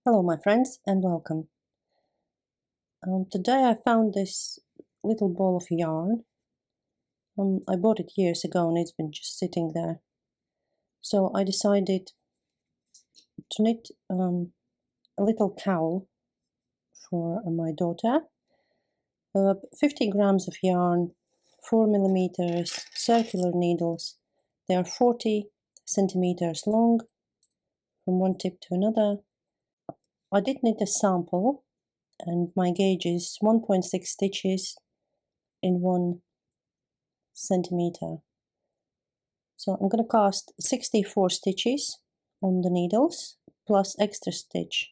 Hello my friends and welcome. Today I found this little ball of yarn. I bought it years ago and it's been just sitting there. So I decided to knit a little cowl for my daughter. 50 grams of yarn, 4 millimeters, circular needles. They are 40 centimeters long from one tip to another. I did knit a sample and my gauge is 1.6 stitches in 1 centimeter. So I'm going to cast 64 stitches on the needles plus extra stitch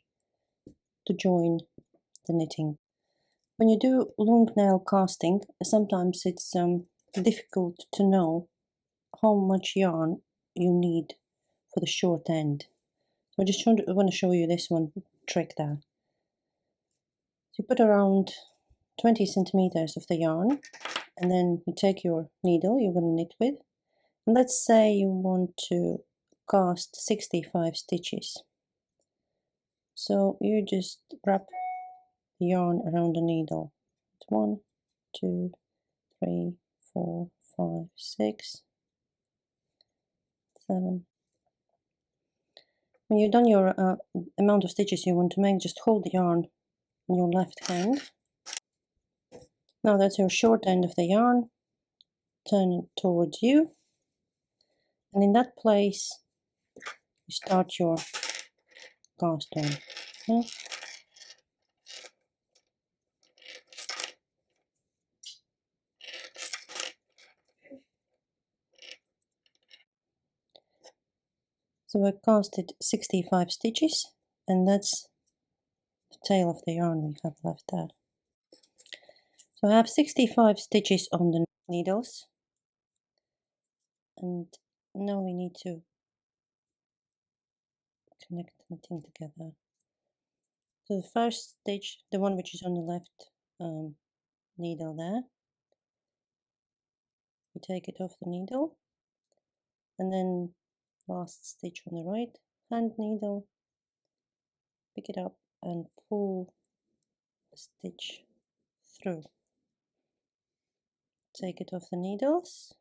to join the knitting. When you do long nail casting, sometimes it's difficult to know how much yarn you need for the short end. So I just want to show you this one trick there. So you put around 20 centimeters of the yarn and then you take your needle you're going to knit with. And let's say you want to cast 65 stitches. So you just wrap the yarn around the needle. 1, 2, 3, 4, 5, 6, 7. When you've done your amount of stitches you want to make, just hold the yarn in your left hand. Now that's your short end of the yarn. Turn it towards you. And in that place, you start your cast on. Okay? So I casted 65 stitches, and that's the tail of the yarn we have left there. So I have 65 stitches on the needles, and now we need to connect the knitting together. So the first stitch, the one which is on the left needle there, you take it off the needle, and then last stitch on the right hand needle, pick it up and pull a stitch through. Take it off the needles,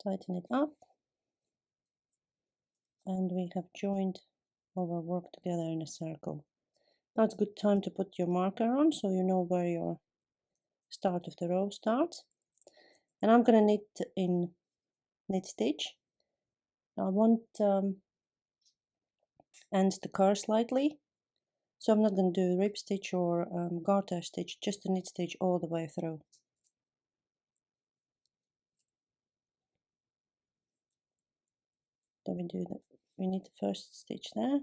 tighten it up, and we have joined our work together in a circle. Now it's a good time to put your marker on so you know where your start of the row starts. And I'm going to knit in knit stitch. I want ends to curl slightly, so I'm not going to do rib stitch or garter stitch, just a knit stitch all the way through. So we knit the first stitch there.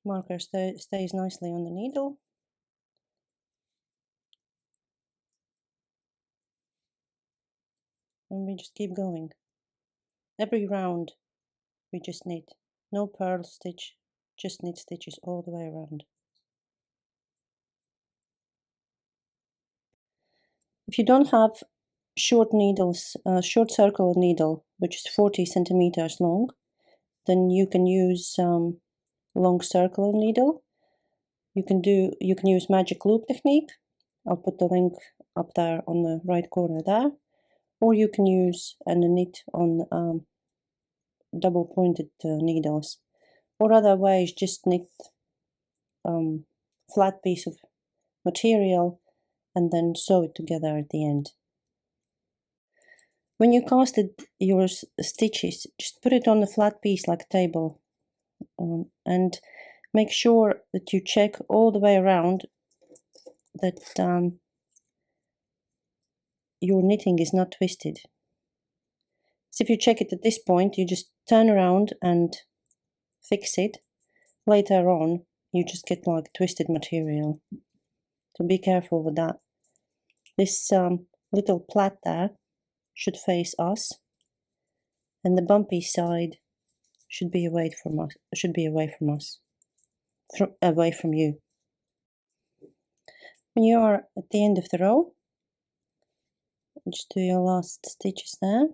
Marker stays nicely on the needle. And we just keep going. Every round we just knit. No purl stitch, just knit stitches all the way around. If you don't have short needles, short circle needle, which is 40 centimeters long, then you can use long circle needle. You can use magic loop technique. I'll put the link up there on the right corner there, or you can use and knit on double pointed needles, or other ways just knit flat piece of material and then sew it together at the end. When you casted your stitches, just put it on a flat piece like a table, and make sure that you check all the way around that your knitting is not twisted. So if you check it at this point, you just turn around and fix it. Later on, you just get like twisted material. So be careful with that. This little plait there should face us, and the bumpy side should be away from us. Away from you. When you are at the end of the row, just do your last stitches there.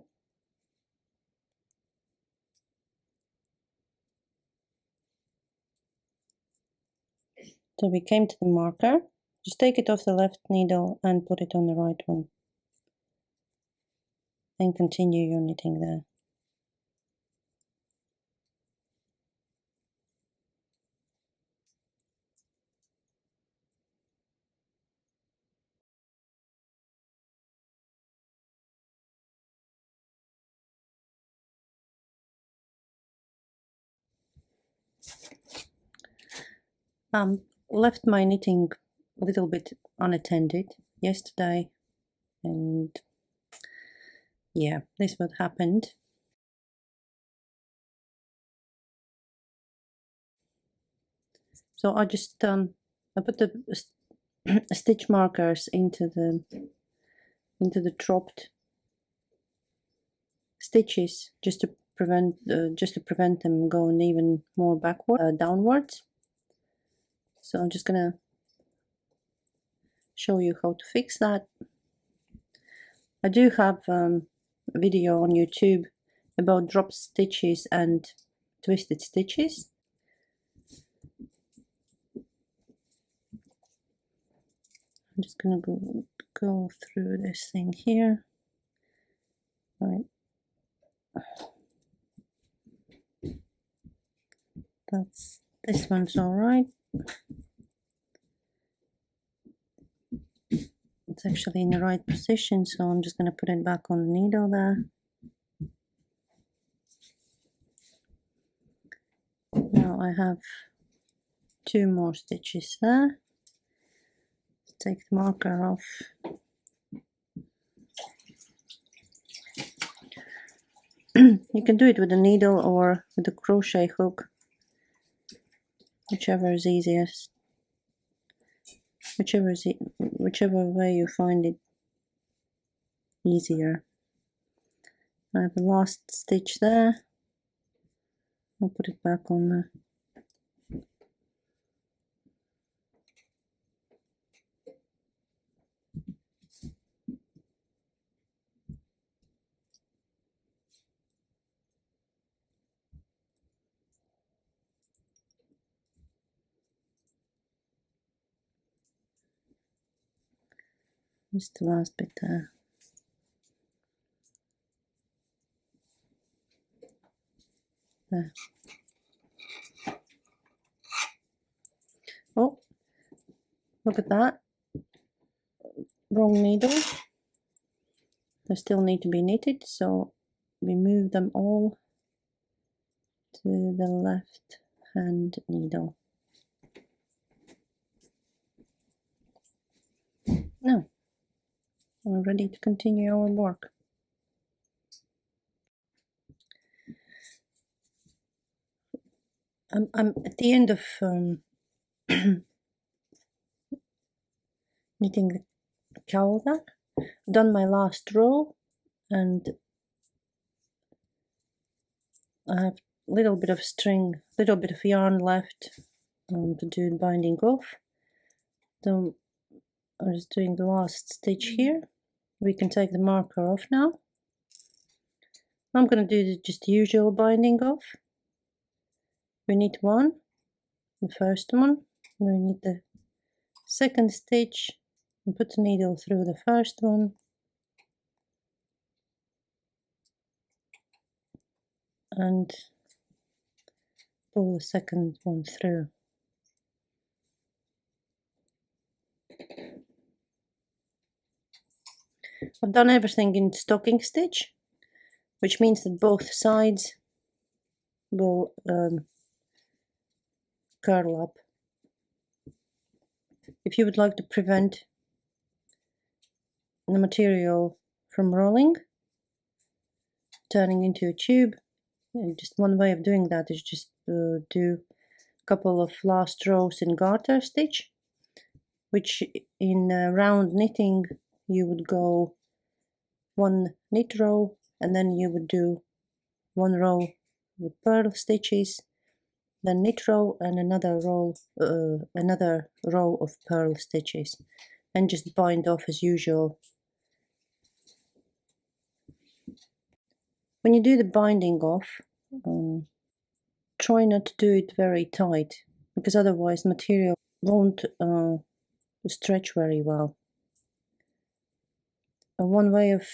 So we came to the marker, just take it off the left needle and put it on the right one. And continue your knitting there. Left my knitting a little bit unattended yesterday, and yeah, this what happened. So I just I put the stitch markers into the dropped stitches just to prevent them going even more backward downwards. So I'm just gonna show you how to fix that. I do have a video on YouTube about drop stitches and twisted stitches. I'm just gonna go through this thing here. Right. This one's all right. It's actually in the right position, so I'm just gonna put it back on the needle there. Now I have 2 more stitches there. Take the marker off. You can do it with a needle or with a crochet hook, whichever is easiest, whichever way you find it easier. I have the last stitch there. I'll put it back on there. Just the last bit there. There. Oh, look at that. Wrong needle. They still need to be knitted, so we move them all to the left hand needle. Now, we're ready to continue our work. I'm at the end of knitting the cowl there. I've done my last row, and I have a little bit of string, little bit of yarn left to do the binding off. So I'm just doing the last stitch here. We can take the marker off now. I'm going to do just the usual binding off. We knit one, the first one, then we knit the second stitch and put the needle through the first one, and pull the second one through. I've done everything in stocking stitch, which means that both sides will curl up. If you would like to prevent the material from rolling, turning into a tube, just one way of doing that is just do a couple of last rows in garter stitch, which in round knitting you would go 1 knit row, and then you would do 1 row with purl stitches, then knit row and another row of purl stitches, and just bind off as usual when you do the binding off, try not to do it very tight, because otherwise material won't stretch very well. One way of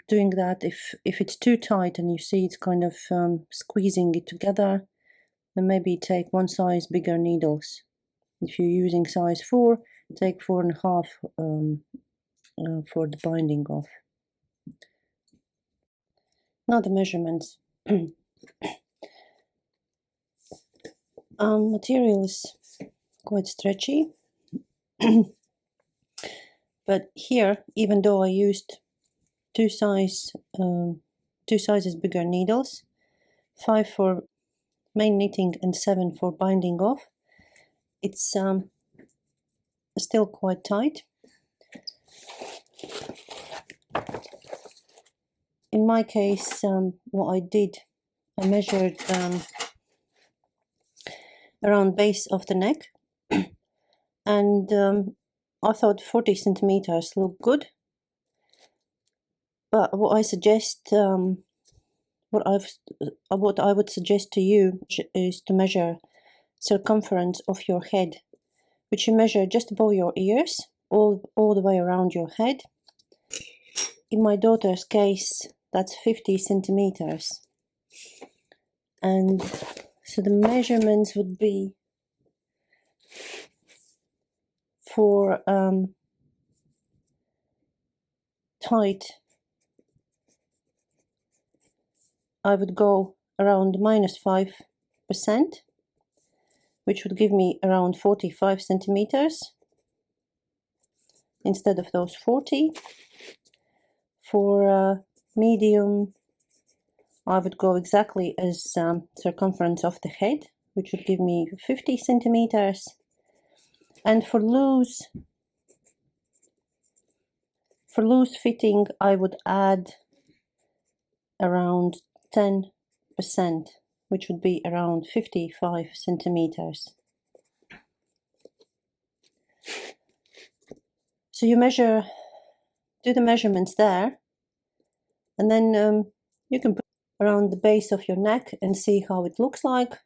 doing that, if it's too tight and you see it's kind of squeezing it together, then maybe take one size bigger needles. If you're using size 4, take 4.5 for the binding off. Now the measurements. Material is quite stretchy. But here, even though I used two sizes bigger needles, 5 for main knitting and 7 for binding off, it's still quite tight. In my case, what I did, I measured around base of the neck, and I thought 40 centimeters looked good. But what I suggest, what I would suggest to you is to measure circumference of your head, which you measure just above your ears, all the way around your head. In my daughter's case, that's 50 centimeters. And so the measurements would be for tight, I would go around -5%, which would give me around 45 centimeters instead of those 40. For medium, I would go exactly as circumference of the head, which would give me 50 centimeters. And for loose fitting, I would add around 10%, which would be around 55 centimeters. So you do the measurements there, and then you can put around the base of your neck and see how it looks like.